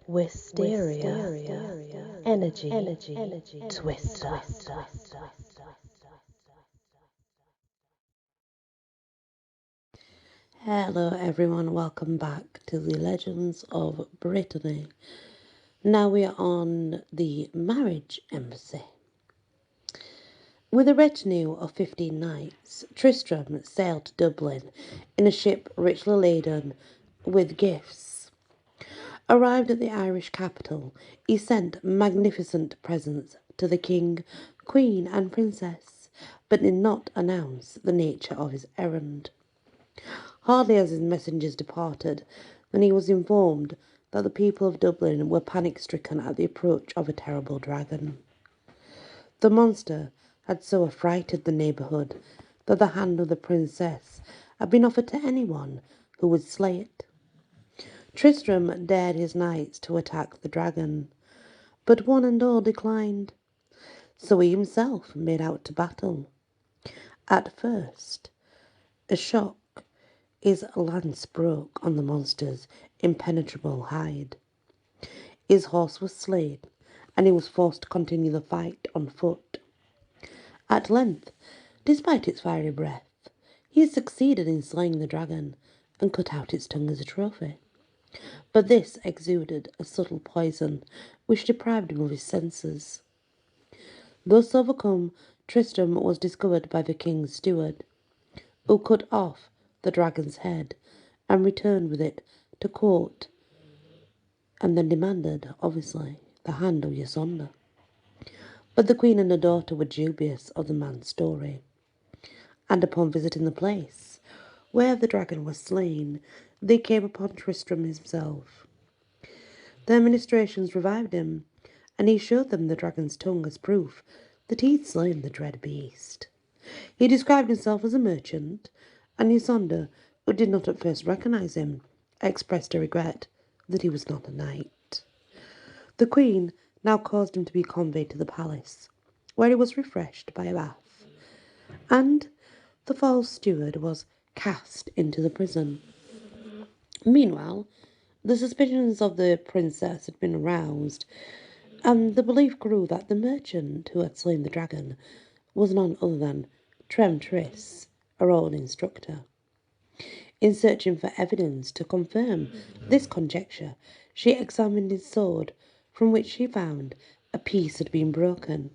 Wysteria, energy, twister. Hello everyone, welcome back to the Legends of Britany. Now we are on the marriage embassy. With a retinue of 15 knights, Tristram sailed to Dublin in a ship richly laden with gifts. Arrived at the Irish capital, he sent magnificent presents to the king, queen and princess, but did not announce the nature of his errand. Hardly as his messengers departed than he was informed that the people of Dublin were panic-stricken at the approach of a terrible dragon. The monster had so affrighted the neighbourhood that the hand of the princess had been offered to anyone who would slay it. Tristram dared his knights to attack the dragon, but one and all declined, so he himself made out to battle. At first, a shock, his lance broke on the monster's impenetrable hide. His horse was slain, and he was forced to continue the fight on foot. At length, despite its fiery breath, he succeeded in slaying the dragon and cut out its tongue as a trophy. But this exuded a subtle poison which deprived him of his senses. Thus overcome, Tristram was discovered by the king's steward, who cut off the dragon's head and returned with it to court, and then demanded, obviously, the hand of Yasonda. But the queen and her daughter were dubious of the man's story, and upon visiting the place where the dragon was slain, they came upon Tristram himself. Their ministrations revived him, and he showed them the dragon's tongue as proof that he had slain the dread beast. He described himself as a merchant, and Yasonda, who did not at first recognise him, expressed a regret that he was not a knight. The queen now caused him to be conveyed to the palace, where he was refreshed by a bath, and the false steward was cast into the prison. Meanwhile, the suspicions of the princess had been aroused, and the belief grew that the merchant who had slain the dragon was none other than Tris, her own instructor. In searching for evidence to confirm this conjecture, she examined his sword, from which she found a piece had been broken.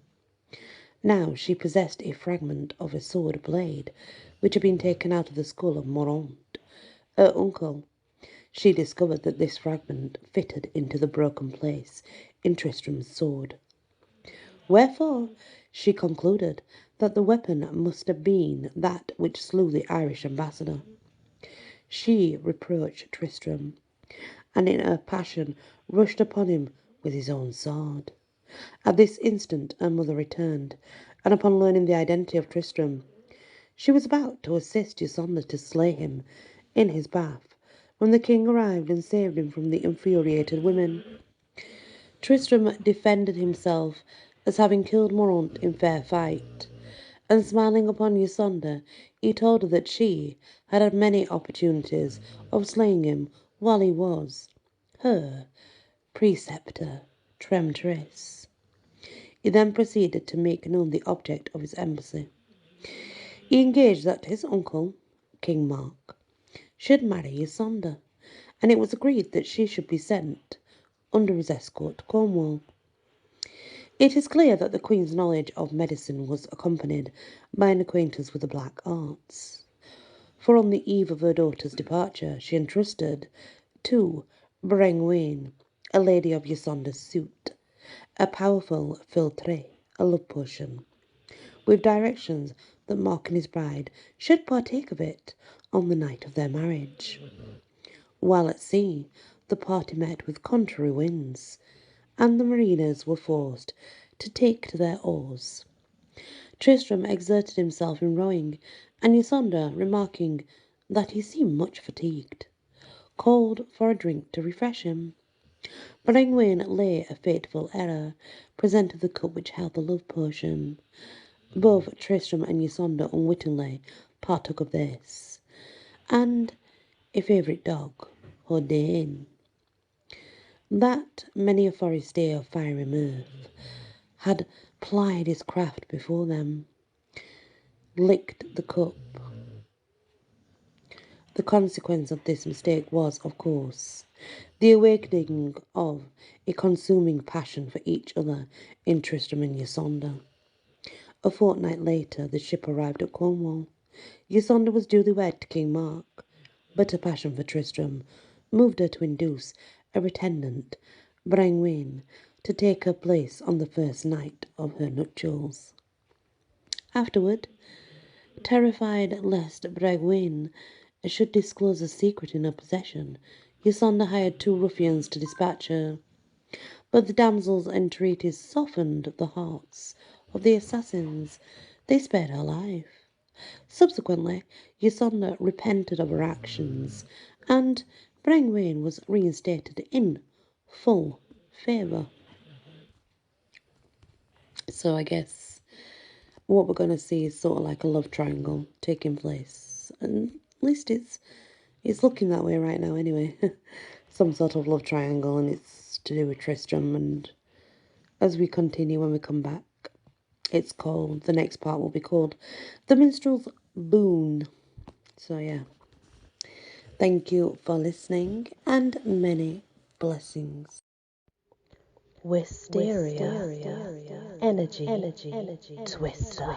Now she possessed a fragment of a sword blade, which had been taken out of the skull of Moraunt, her uncle. She discovered that this fragment fitted into the broken place in Tristram's sword. Wherefore, she concluded that the weapon must have been that which slew the Irish ambassador. She reproached Tristram, and in her passion rushed upon him with his own sword. At this instant her mother returned, and upon learning the identity of Tristram, she was about to assist Yasonda to slay him in his bath, when the king arrived and saved him from the infuriated women. Tristram defended himself as having killed Moraunt in fair fight, and smiling upon Yasonda, he told her that she had had many opportunities of slaying him while he was her preceptor, Tris. He then proceeded to make known the object of his embassy. He engaged that his uncle, King Mark, should marry Yasonda, and it was agreed that she should be sent under his escort to Cornwall. It is clear that the Queen's knowledge of medicine was accompanied by an acquaintance with the black arts, for on the eve of her daughter's departure she entrusted to Brengwain, a lady of Yasonda's suit, a powerful philtre, a love potion, with directions that Mark and his bride should partake of it on the night of their marriage. While at sea, the party met with contrary winds, and the mariners were forced to take to their oars. Tristram exerted himself in rowing, and Yasonda, remarking that he seemed much fatigued, called for a drink to refresh him. Brengwain lay a fateful error, presented the cup which held the love potion. Both Tristram and Yasonda unwittingly partook of this, and a favourite dog, Hodain, That many a forestier of fiery mirth had plied his craft before them, licked the cup. The consequence of this mistake was, of course, the awakening of a consuming passion for each other in Tristram and Isolde. A fortnight later, the ship arrived at Cornwall. Isolde was duly wed to King Mark, but her passion for Tristram moved her to induce a pretendant, Brangwain, to take her place on the first night of her nuptials. Afterward, terrified lest Brangwain should disclose a secret in her possession, Isolde hired 2 ruffians to dispatch her. But the damsel's entreaties softened the hearts of the assassins. They spared her life. Subsequently, Isolde repented of her actions, and Brangwain was reinstated in full favour. So I guess what we're going to see is sort of like a love triangle taking place. And at least it's looking that way right now anyway. Some sort of love triangle, and it's to do with Tristram. And as we continue, when we come back, the next part will be called The Minstrel's Boon. So yeah, thank you for listening, and many blessings. Wysteria. Energy. Twister.